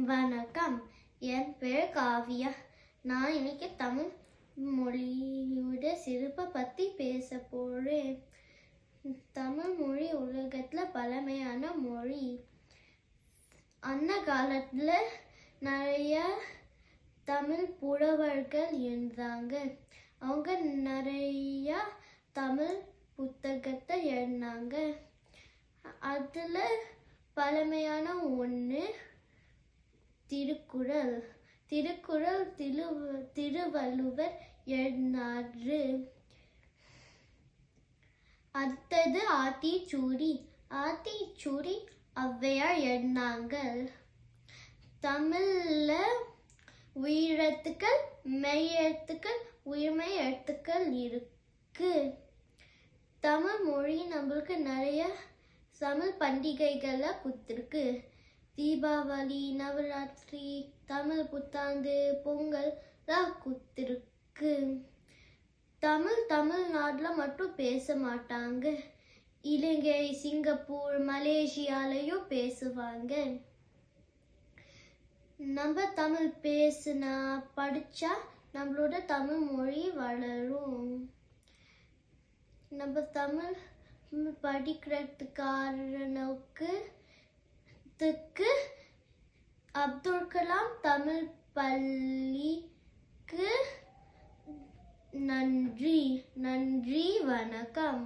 வணக்கம், என் பேர் காவியா. நான் இன்னைக்கு தமிழ் மொழியோட சிறப்பை பற்றி பேச போகிறேன். தமிழ் மொழி உலகத்தில் பழமையான மொழி. அந்த காலத்தில் நிறைய தமிழ் புலவர்கள் இருந்தாங்க. அவங்க நிறைய தமிழ் புத்தகத்தை எழுதினாங்க. அதில் பழமையான ஒன்று திருக்குறள். திருக்குறள் திருவள்ளுவர் எழுதினாரு. அடுத்தது ஆத்திச்சூடி. ஆத்திச்சூடி ஔவையார் எழுதினாங்க. தமிழ்ல உயிரெழுத்துக்கள், மெய்யெழுத்துக்கள், உயிர்மெய் எழுத்துக்கள் இருக்கு. தமிழ் மொழி நம்மளுக்கு நிறைய தமிழ் பண்டிகைகளை கொடுத்துருக்கு. தீபாவளி, நவராத்திரி, தமிழ் புத்தாண்டு, பொங்கல் எல்லாம் கொடுத்துருக்கு. தமிழ்நாட்டில் மட்டும் பேச மாட்டாங்க. இலங்கை, சிங்கப்பூர், மலேசியாலையும் பேசுவாங்க. நம்ம தமிழ் பேசினா படித்தா நம்மளோட தமிழ் மொழி வளரும். நம்ம தமிழ் படிக்கிறதுக்காரனுக்கு அப்துல் கலாம் தமிழ் பள்ளிக்கு நன்றி. வணக்கம்.